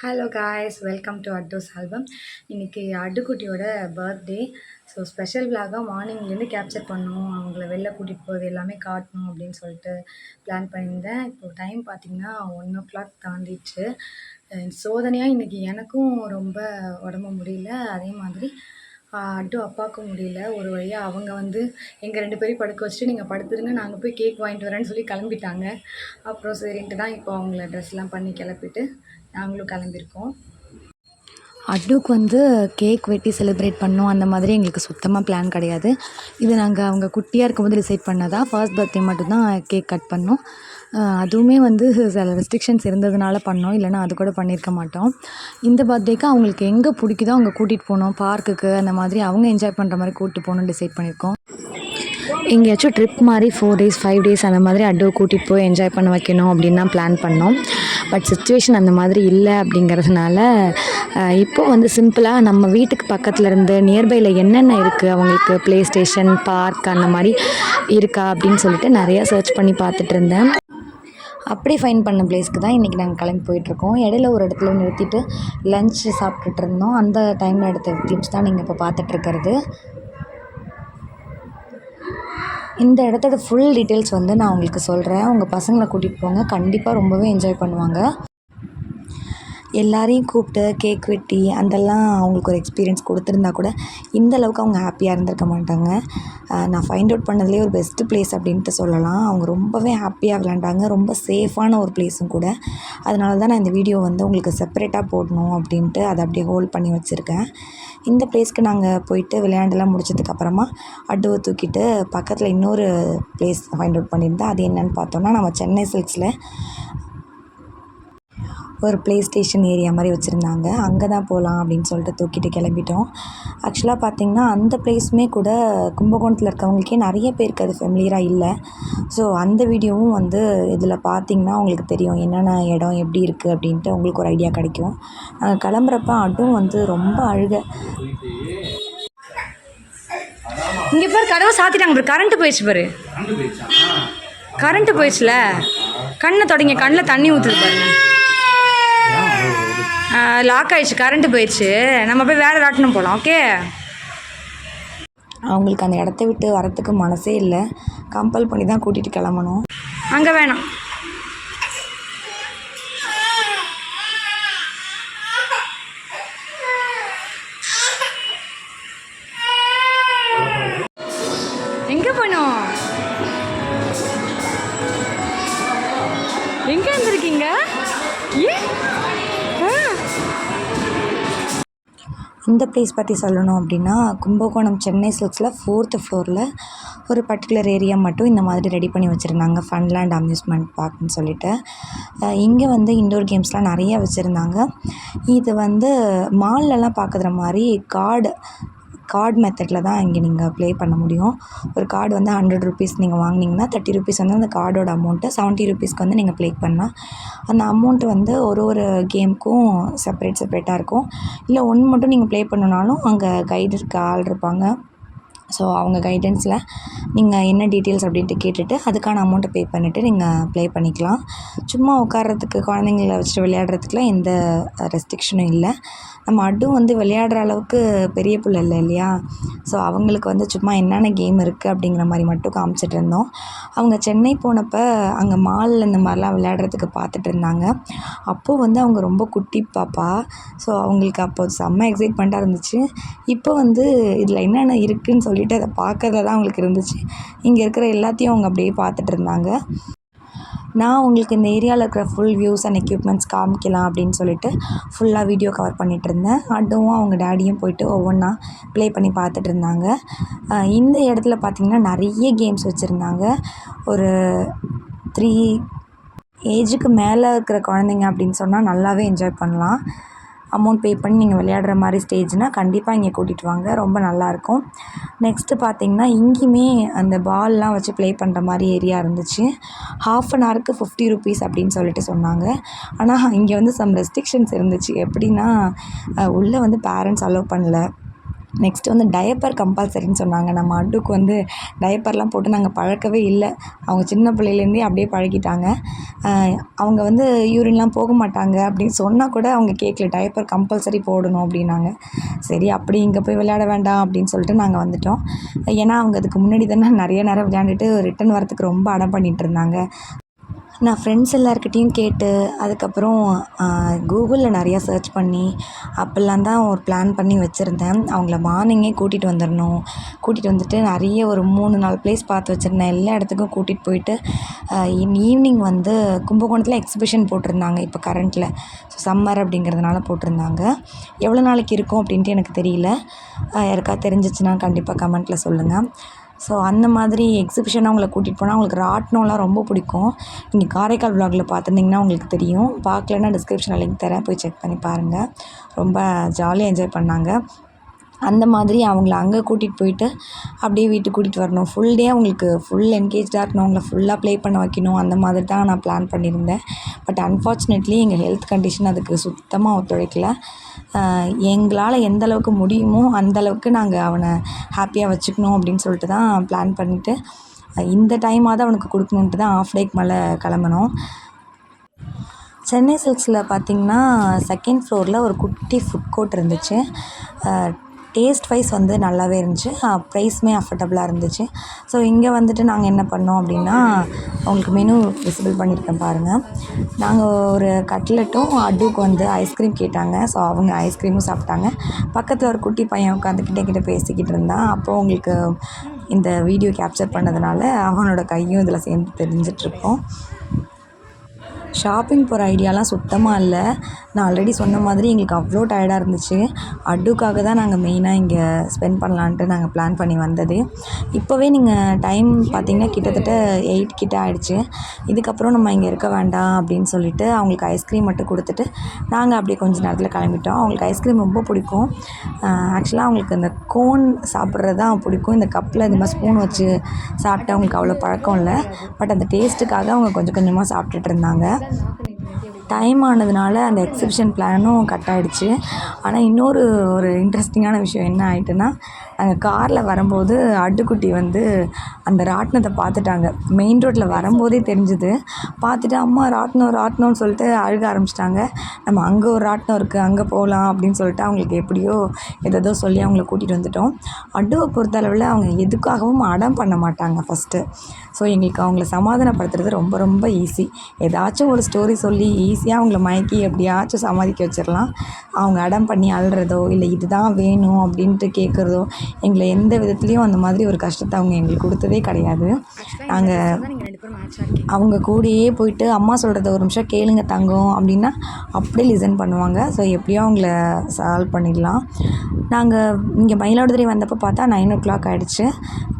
Hello guys, welcome to அட்டூஸ் album. இன்றைக்கி அட்டுக்குட்டியோட பர்த்டே. ஸோ ஸ்பெஷல் விலாகாக மார்னிங்லேருந்து கேப்சர் பண்ணணும், அவங்கள வெளில கூட்டிகிட்டு போகிறது எல்லாமே காட்டணும் அப்படின்னு சொல்லிட்டு பிளான் பண்ணியிருந்தேன். இப்போது டைம் பார்த்திங்கன்னா 1:00 தாண்டிடுச்சு. சோதனையாக இன்றைக்கி எனக்கும் ரொம்ப உடம்பு முடியல, அதே மாதிரி அட்டு அப்பாவுக்கும் முடியல. ஒரு வழியாக அவங்க வந்து எங்கள் 2 பேரையும் படுக்க வச்சுட்டு நீங்கள் படுத்துருங்க, நாங்கள் போய் கேக் வாங்கிட்டு வரேன்னு சொல்லி கிளம்பிட்டாங்க. அப்புறம் சரின்ட்டு தான் இப்போ அவங்கள ட்ரெஸ்லாம் பண்ணி கிளப்பிட்டு நாங்களும் கிளம்பியிருக்கோம். அட்டுக்கு வந்து கேக் வெட்டி செலிப்ரேட் பண்ணோம், அந்த மாதிரி எங்களுக்கு சுத்தமாக பிளான் கிடையாது. இது நாங்கள் அவங்க குட்டியாக இருக்கும்போது டிசைட் பண்ணதா. ஃபர்ஸ்ட் பர்த்டே மட்டும்தான் கேக் கட் பண்ணோம். அதுவுமே வந்து சில ரெஸ்ட்ரிக்ஷன்ஸ் இருந்ததுனால பண்ணோம், இல்லைனா அது கூட பண்ணியிருக்க மாட்டோம். இந்த பர்த்டேக்கு அவங்களுக்கு எங்கே பிடிக்குதோ அங்கே கூட்டிகிட்டு போனோம், பார்க்குக்கு அந்த மாதிரி அவங்க என்ஜாய் பண்ணுற மாதிரி கூப்பிட்டு போகணுன்னு டிசைட் பண்ணியிருக்கோம். எங்கேயாச்சும் ட்ரிப் மாதிரி 4 days 5 days அந்த மாதிரி அட்டுவை கூட்டிகிட்டு போய் என்ஜாய் பண்ண வைக்கணும் அப்படின்னு தான் பிளான் பண்ணோம். பட் சுச்சுவேஷன் அந்த மாதிரி இல்லை அப்படிங்கிறதுனால இப்போ வந்து சிம்பிளாக நம்ம வீட்டுக்கு பக்கத்தில் இருந்து நியர்பையில் என்னென்ன இருக்குது, அவங்களுக்கு ப்ளே ஸ்டேஷன், பார்க் அந்த மாதிரி இருக்கா அப்படின்னு சொல்லிட்டு நிறையா சர்ச் பண்ணி பார்த்துட்டு இருந்தேன். அப்படி ஃபைன் பண்ண பிளேஸ்க்கு தான் இன்றைக்கி நாங்கள் கிளம்பி போயிட்டுருக்கோம். இடையில ஒரு இடத்துல நிறுத்திட்டு லன்ச் சாப்பிட்டுட்டு இருந்தோம். அந்த டைமில் எடுத்த கிளிப்ஸ் தான் நீங்கள் இப்போ பார்த்துட்ருக்கிறது. இந்த இடத்தோட ஃபுல் டீட்டெயில்ஸ் வந்து நான் உங்களுக்கு சொல்கிறேன். உங்கள் பசங்களை கூட்டிகிட்டு போங்க, கண்டிப்பாக ரொம்பவே என்ஜாய் பண்ணுவாங்க. எல்லாரையும் கூப்பிட்டு கேக் வெட்டி அதெல்லாம் அவங்களுக்கு ஒரு எக்ஸ்பீரியன்ஸ் கொடுத்துருந்தா கூட இந்த அளவுக்கு அவங்க ஹாப்பியாக இருந்திருக்க மாட்டாங்க. நான் ஃபைண்ட் அவுட் பண்ணதுலேயே ஒரு பெஸ்ட்டு ப்ளேஸ் அப்படின்ட்டு சொல்லலாம். அவங்க ரொம்பவே ஹாப்பியாக விளையாண்டாங்க, ரொம்ப சேஃபான ஒரு ப்ளேஸும் கூட. அதனால தான் நான் இந்த வீடியோ வந்து உங்களுக்கு செப்பரேட்டாக போடணும் அப்படின்ட்டு அதை அப்படியே ஹோல்ட் பண்ணி வச்சுருக்கேன். இந்த ப்ளேஸ்க்கு நாங்கள் போயிட்டு விளையாண்டெல்லாம் முடிச்சதுக்கப்புறமா அட்டுவை தூக்கிட்டு பக்கத்தில் இன்னொரு ப்ளேஸ் ஃபைண்ட் அவுட் பண்ணியிருந்தேன். அது என்னென்னு பார்த்தோன்னா, நம்ம சென்னை சில்க்ஸில் ஒரு ப்ளே ஸ்டேஷன் ஏரியா மாதிரி வச்சுருந்தாங்க. அங்கே தான் போகலாம் அப்படின்னு சொல்லிட்டு தூக்கிட்டு கிளம்பிட்டோம். ஆக்சுவலாக பார்த்திங்கன்னா அந்த ப்ளேஸுமே கூட கும்பகோணத்தில் இருக்கவங்களுக்கே நிறைய பேருக்கு அது ஃபெமிலியராக இல்லை. ஸோ அந்த வீடியோவும் வந்து இதில் பார்த்திங்கன்னா உங்களுக்கு தெரியும் என்னென்ன இடம் எப்படி இருக்குது அப்படின்ட்டு உங்களுக்கு ஒரு ஐடியா கிடைக்கும். நாங்கள் கிளம்புறப்ப அதுவும் வந்து ரொம்ப அழுக. இங்கே பாரு, கதவை சாத்திட்டாங்க பாரு, கரண்ட்டு போயிடுச்சு பாரு, கரண்ட்டு போயிடுச்சுல, கண்ணை தொடங்கி கண்ணில் தண்ணி ஊற்றுது பாருங்க. லாக் ஆகிடுச்சு, கரண்ட்டு போயிடுச்சு. நம்ம போய் வேறு ராட்டினம் போகலாம். ஓகே. அவங்களுக்கு அந்த இடத்த விட்டு வரத்துக்கு மனசே இல்லை, கம்பல் பண்ணி தான் கூட்டிகிட்டு கிளம்பணும். அங்கே வேணாம், எங்கே போனோம், எங்கே இருந்திருக்கீங்க? இந்த ப்ளேஸ் பற்றி சொல்லணும் அப்படின்னா, கும்பகோணம் சென்னை சில்க்ஸில் 4th ஃப்ளோரில் ஒரு பர்டிகுலர் ஏரியா மட்டும் இந்த மாதிரி ரெடி பண்ணி வச்சுருந்தாங்க, ஃபன்லேண்ட் அம்யூஸ்மெண்ட் பார்க்னு சொல்லிட்டு. இங்கே வந்து இன்டோர் கேம்ஸ்லாம் நிறையா வச்சுருந்தாங்க. இது வந்து மால்லலாம் பார்க்குற மாதிரி கார்டு மெத்தடில் தான் இங்கே நீங்கள் ப்ளே பண்ண முடியும். ஒரு கார்டு வந்து 100 rupees நீங்கள் வாங்கினீங்கன்னா 30 rupees வந்து அந்த கார்டோட அமௌண்ட்டு, 70 rupeesக்கு வந்து நீங்கள் ப்ளே பண்ணலாம். அந்த அமௌண்ட்டு வந்து ஒரு கேமுக்கும் செப்பரேட்டாக இருக்கும். இல்லை ஒன்று மட்டும் நீங்கள் ப்ளே பண்ணணுனாலும் அங்கே கைடுக்கு ஆள் இருப்பாங்க. ஸோ அவங்க கைடன்ஸில் நீங்கள் என்ன டீட்டெயில்ஸ் அப்படின்ட்டு கேட்டுட்டு அதுக்கான அமௌண்ட்டை பே பண்ணிவிட்டு நீங்கள் ப்ளே பண்ணிக்கலாம். சும்மா உட்கார்றதுக்கு, குழந்தைங்கள வச்சுட்டு விளையாடுறதுக்குலாம் எந்த ரெஸ்ட்ரிக்ஷனும் இல்லை. நம்ம அட்டும் வந்து விளையாடுற அளவுக்கு பெரிய பிள்ளை இல்லை இல்லையா? ஸோ அவங்களுக்கு வந்து சும்மா என்னென்ன கேம் இருக்குது அப்படிங்கிற மாதிரி மட்டும் காமிச்சிட்டு இருந்தோம். அவங்க சென்னை போனப்போ அங்கே மாலில் இந்த மாதிரிலாம் விளையாடுறதுக்கு பார்த்துட்டு இருந்தாங்க. அப்போது வந்து அவங்க ரொம்ப குட்டி பாப்பா. ஸோ அவங்களுக்கு அப்போ செம்ம எக்ஸைட்மெண்ட்டாக இருந்துச்சு. இப்போ வந்து இதில் என்னென்ன இருக்குதுன்னு சொல்லிட்டு அதை பார்க்கறதுல தான் அவங்களுக்கு இருந்துச்சு. இங்கே இருக்கிற எல்லாத்தையும் அவங்க அப்படியே பார்த்துட்டு இருந்தாங்க. நான் உங்களுக்கு இந்த ஏரியாவில் இருக்கிற ஃபுல் வியூஸ் அண்ட் எக்யூப்மெண்ட்ஸ் காமிக்கலாம் அப்படின்னு சொல்லிட்டு ஃபுல்லாக வீடியோ கவர் பண்ணிகிட்டு இருந்தேன். அதுவும் அவங்க டேடியும் போயிட்டு ஒவ்வொன்றா ப்ளே பண்ணி பார்த்துட்டு இருந்தாங்க. இந்த இடத்துல பார்த்திங்கன்னா நிறைய கேம்ஸ் வச்சுருந்தாங்க. ஒரு 3 ஏஜுக்கு மேலே இருக்கிற குழந்தைங்க அப்படின்னு சொன்னால் நல்லாவே என்ஜாய் பண்ணலாம். அமௌண்ட் பே பண்ணி நீங்கள் விளையாடுற மாதிரி ஸ்டேஜ்னால் கண்டிப்பாக இங்கே கூட்டிகிட்டு வாங்க, ரொம்ப நல்லாயிருக்கும். நெக்ஸ்ட்டு பார்த்திங்கன்னா இங்கேயுமே அந்த பால்லாம் வச்சு ப்ளே பண்ணுற மாதிரி ஏரியா இருந்துச்சு. 1/2 an hourக்கு 50 rupees அப்படின்னு சொல்லிட்டு சொன்னாங்க. ஆனால் இங்கே வந்து சம் ரெஸ்ட்ரிக்ஷன்ஸ் இருந்துச்சு. எப்படின்னா உள்ளே வந்து பேரண்ட்ஸ் அலோவ் பண்ணல. நெக்ஸ்ட்டு வந்து டயப்பர் கம்பல்சரின்னு சொன்னாங்க. நம்ம அட்டுக்கு வந்து டயப்பர்லாம் போட்டு நாங்கள் பழக்கவே இல்லை. அவங்க சின்ன பிள்ளையிலேருந்தே அப்படியே பழகிட்டாங்க. அவங்க வந்து யூரின்லாம் போக மாட்டாங்க அப்படின்னு சொன்னால் கூட அவங்க கேட்கல. டயப்பர் கம்பல்சரி போடணும் அப்படின்னாங்க. சரி அப்படி இங்கே போய் விளையாட வேண்டாம் அப்படின்னு சொல்லிட்டு நாங்கள் வந்துட்டோம். ஏன்னா அவங்க அதுக்கு முன்னாடி தானே நிறைய நேரம் விளையாண்டுட்டு ரிட்டன் வரத்துக்கு ரொம்ப அடம் பண்ணிகிட்டு இருந்தாங்க. நான் ஃப்ரெண்ட்ஸ் எல்லாருக்கிட்டேயும் கேட்டு அதுக்கப்புறம் கூகுளில் நிறையா சர்ச் பண்ணி அப்படிலாம் தான் ஒரு பிளான் பண்ணி வச்சுருந்தேன். அவங்கள மார்னிங்கே கூட்டிகிட்டு வந்துடணும். கூட்டிகிட்டு வந்துட்டு நிறைய ஒரு 3-4 ப்ளேஸ் பார்த்து வச்சுருந்தேன். எல்லா இடத்துக்கும் கூட்டிகிட்டு போயிட்டு ஈவினிங் வந்து கும்பகோணத்தில் எக்ஸிபிஷன் போட்டிருந்தாங்க இப்போ கரண்ட்டில். ஸோ சம்மர் அப்படிங்கிறதுனால போட்டிருந்தாங்க. எவ்வளோ நாளைக்கு இருக்கும் அப்படின்ட்டு எனக்கு தெரியல. யாருக்காவது தெரிஞ்சிச்சுன்னா கண்டிப்பாக கமெண்ட்டில் சொல்லுங்கள். ஸோ அந்த மாதிரி எக்ஸிபிஷன் அவங்கள கூட்டிகிட்டு போனால் அவங்களுக்கு ராட்டினம்லாம் ரொம்ப பிடிக்கும். நீங்கள் காரைக்கால் விலாகில் பார்த்துருந்தீங்கன்னா உங்களுக்கு தெரியும். பார்க்கலன்னா டிஸ்கிரிப்ஷனில் லிங்க் தரேன், போய் செக் பண்ணி பாருங்கள். ரொம்ப ஜாலியாக என்ஜாய் பண்ணாங்க. அந்த மாதிரி அவங்கள அங்கே கூட்டிகிட்டு போயிட்டு அப்படியே வீட்டுக்கு கூட்டிகிட்டு வரணும். ஃபுல் டே அவங்களுக்கு ஃபுல் என்கேஜாக இருக்கணும். அவங்கள ஃபுல்லாக ப்ளே பண்ண வைக்கணும். அந்த மாதிரி தான் நான் பிளான் பண்ணியிருந்தேன். பட் அன்ஃபார்ச்சுனேட்லி எங்கள் ஹெல்த் கண்டிஷன் அதுக்கு சுத்தமாக ஒத்துழைக்கல. எங்களால் எந்த அளவுக்கு முடியுமோ அந்தளவுக்கு நாங்கள் அவனை ஹாப்பியாக வச்சுக்கணும் அப்படின்னு சொல்லிட்டு தான் பிளான் பண்ணிவிட்டு இந்த டைமாவது அவனுக்கு கொடுக்கணுன்ட்டு தான் ஆஃப் டேக்கு மேலே கிளம்புனோம். சென்னை சில்க்ஸில் பார்த்திங்கன்னா 2nd ஃப்ளோரில் ஒரு குட்டி ஃபுட் கோர்ட் இருந்துச்சு. டேஸ்ட் வைஸ் வந்து நல்லாவே இருந்துச்சு. ப்ரைஸுமே அஃபர்டபுளாக இருந்துச்சு. ஸோ இங்கே வந்துட்டு நாங்கள் என்ன பண்ணோம் அப்படின்னா, உங்களுக்கு மெனு விசிபிள் பண்ணியிருக்கேன் பாருங்கள். நாங்கள் ஒரு கட்லெட்டும் அட்டுக்கு வந்து ஐஸ்கிரீம் கேட்டாங்க. ஸோ அவங்க ஐஸ்கிரீமும் சாப்பிட்டாங்க. பக்கத்தில் ஒரு குட்டி பையன் உட்காந்து கிட்ட பேசிக்கிட்டு இருந்தான். அப்போது உங்களுக்கு இந்த வீடியோ கேப்சர் பண்ணதுனால அவனோட கையும் இதில் சேர்ந்து தெரிஞ்சிட்ருக்கோம். ஷாப்பிங் போகிற ஐடியாலாம் சுத்தமாக இல்லை. நான் ஆல்ரெடி சொன்ன மாதிரி எங்களுக்கு அவ்வளோ டயர்டாக இருந்துச்சு. அட்டுக்காக தான் நாங்கள் மெயினாக இங்கே ஸ்பெண்ட் பண்ணலான்ட்டு நாங்கள் பிளான் பண்ணி வந்தது. இப்போவே நீங்கள் டைம் பார்த்திங்கன்னா கிட்டத்தட்ட 8 கிட்ட ஆகிடுச்சு. இதுக்கப்புறம் நம்ம இங்கே இருக்க வேண்டாம் அப்படின்னு சொல்லிவிட்டு அவங்களுக்கு ஐஸ்கிரீம் மட்டும் கொடுத்துட்டு நாங்கள் அப்படியே கொஞ்சம் நேரத்தில் கிளம்பிட்டோம். அவங்களுக்கு ஐஸ்கிரீம் ரொம்ப பிடிக்கும். ஆக்சுவலாக அவங்களுக்கு இந்த கோன் சாப்பிட்றது தான் பிடிக்கும். இந்த கப்பில் இந்த மாதிரி ஸ்பூன் வச்சு சாப்பிட்டு அவங்களுக்கு அவ்வளோ பழக்கம் இல்லை. பட் அந்த டேஸ்ட்டுக்காக அவங்க கொஞ்சம் கொஞ்சமாக சாப்பிட்டுட்டு இருந்தாங்க. டைம் ஆனதுனால அந்த எக்ஸிபிஷன் பிளானும் கட் ஆகிடுச்சு. ஆனால் இன்னொரு ஒரு இன்ட்ரெஸ்டிங்கான விஷயம் என்ன ஆகிட்டுன்னா, நாங்கள் காரில் வரும்போது அட்டுக்குட்டி வந்து அந்த ராட்டினத்தை பார்த்துட்டாங்க. மெயின் ரோட்டில் வரும்போதே தெரிஞ்சுது. பார்த்துட்டு அம்மா ராட்டினம் ராட்டினம்னு சொல்லிட்டு அழுக ஆரம்பிச்சிட்டாங்க. நம்ம அங்கே ஒரு ராட்டினம் இருக்குது, அங்கே போகலாம் அப்படின்னு சொல்லிட்டு அவங்களுக்கு எப்படியோ ஏதோ சொல்லி அவங்கள கூட்டிகிட்டு வந்துட்டோம். அட்டுவை பொறுத்தளவில் அவங்க எதுக்காகவும் அடம் பண்ண மாட்டாங்க ஃபஸ்ட்டு. ஸோ எங்களுக்கு அவங்கள சமாதானப்படுத்துறது ரொம்ப ரொம்ப ஈஸி. ஏதாச்சும் ஒரு ஸ்டோரி சொல்லி ஈஸியாக அவங்கள மயக்கி எப்படியாச்சும் சமாளிக்க வச்சிடலாம். அவங்க அடம் பண்ணி அழுறதோ இல்லை இதுதான் வேணும் அப்படின்ட்டு கேட்குறதோ எங்களை எந்த விதத்துலேயும் அந்த மாதிரி ஒரு கஷ்டத்தை அவங்க எங்களுக்கு கொடுத்ததே கிடையாது. நாங்கள் அவங்க கூடயே போயிட்டு அம்மா சொல்கிறத ஒரு நிமிஷம் கேளுங்க தங்கம் அப்படின்னா அப்படியே லிசன் பண்ணுவாங்க. ஸோ எப்படியோ அவங்கள சால்வ் பண்ணிடலாம். நாங்கள் இங்கே மயிலாடுதுறை வந்தப்போ பார்த்தா 9 o'clock ஆகிடுச்சு.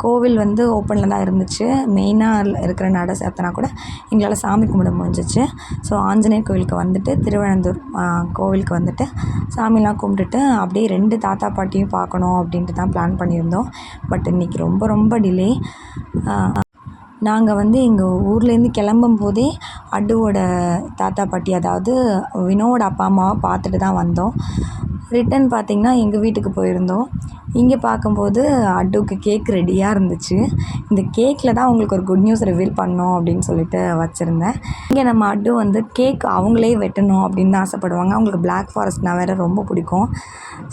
கோவில் வந்து ஓப்பனில் தான் இருந்துச்சு. மெயினாக இருக்கிற நட சாத்தினா கூட எங்களால் சாமி கும்பிட முடிஞ்சிச்சு. ஸோ ஆஞ்சநேயர் கோவிலுக்கு வந்துட்டு திருவனந்தூர் கோவிலுக்கு வந்துட்டு சாமிலாம் கும்பிட்டுட்டு அப்படியே 2 தாத்தா பாட்டியும் பார்க்கணும் அப்படின்ட்டு தான் பிளான் பண்ணியிருந்தோம். பட் இன்றைக்கி ரொம்ப ரொம்ப டிலே. நாங்கள் வந்து எங்கள் ஊர்லேருந்து கிளம்பும் போதே அட்டுவோட தாத்தா பாட்டி அதாவது வினோவோட அப்பா அம்மாவை பார்த்துட்டு தான் வந்தோம். ரிட்டன் பார்த்திங்கன்னா எங்கள் வீட்டுக்கு போயிருந்தோம். இங்கே பார்க்கும்போது அட்டுவுக்கு கேக் ரெடியாக இருந்துச்சு. இந்த கேக்கில் தான் உங்களுக்கு ஒரு குட் நியூஸ் ரிவீல் பண்ணோம் அப்படின்னு சொல்லிட்டு வச்சுருந்தேன். இங்கே நம்ம அட்டு வந்து கேக் அவங்களே வெட்டணும் அப்படின்னு தான் ஆசைப்படுவாங்க. அவங்களுக்கு பிளாக் ஃபாரஸ்ட்னா வேறு ரொம்ப பிடிக்கும்.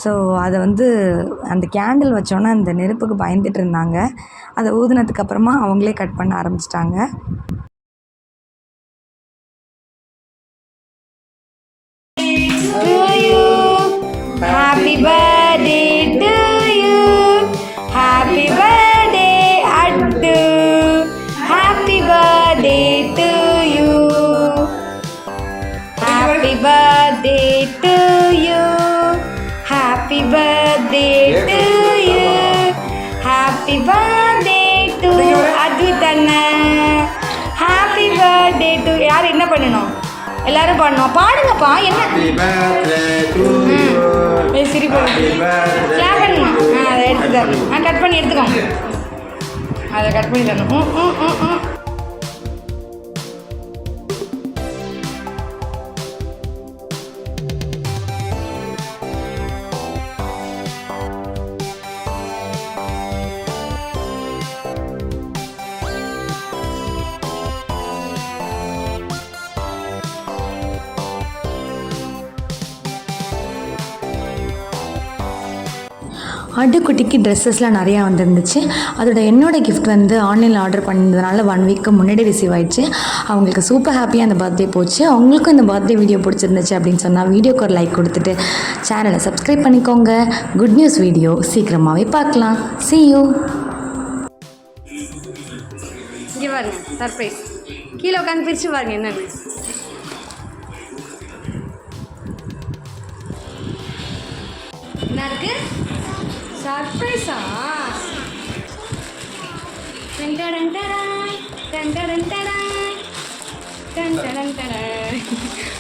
ஸோ அதை வந்து அந்த கேண்டில் வச்சோன்னே அந்த நெருப்புக்கு பயந்துட்டு இருந்தாங்க. அதை ஊதுனதுக்கப்புறமா அவங்களே கட் பண்ண ஆரம்பிச்சிட்டாங்க. Happy birthday to you. Happy birthday Addu. Happy birthday to you. Happy birthday to you. Happy birthday to you. Happy birthday to Advit அண்ணன். Happy birthday to யார் என்ன பண்ணணும்? எல்லாரும் பண்ணோம். பாடுங்கப்பா. என்ன சிரிப்பு கிளாப் பண்ணுமா? அதை எடுத்து தரணும். கட் பண்ணி எடுத்துக்கோங்க. அதை கட் பண்ணி தரணும். ஆட்டுக்குட்டிக்கு ட்ரெஸ்ஸஸ்லாம் நிறையா வந்துருந்துச்சு. அதோட என்னோடய கிஃப்ட் வந்து ஆன்லைனில் ஆர்டர் பண்ணியிருந்ததுனால 1 வீக்கு முன்னாடி ரிசீவ் ஆயிடுச்சு. அவங்களுக்கு சூப்பர் ஹாப்பியாக அந்த பர்த்டே போச்சு. அவங்களுக்கும் இந்த பர்த்டே வீடியோ பிடிச்சிருந்துச்சு அப்படின்னு சொன்னால் வீடியோக்கு ஒரு லைக் கொடுத்துட்டு சேனலை சப்ஸ்கிரைப் பண்ணிக்கோங்க. குட் நியூஸ் வீடியோ சீக்கிரமாகவே பார்க்கலாம். See you. இங்கே பாருங்க சர்ப்ரைஸ். கீழே உட்காந்து பிரித்து பாருங்க என்னென்னு. என்ன இருக்கு? சர்ப்ரைஸா?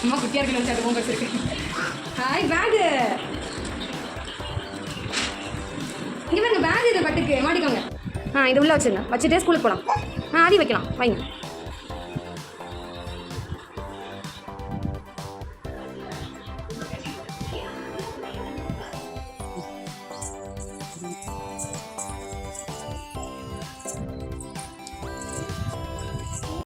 அம்மா குட்டியாக இருக்குன்னு வச்சு அது போங்க இருக்கு. Hi bag. இங்கே பாருங்க பேக் இது பட்டுக்கு மாட்டிக்கோங்க. இது உள்ளே வச்சுருங்க. வச்சுட்டே ஸ்கூலுக்கு போகலாம். அதையும் வைக்கலாம் வைங்க.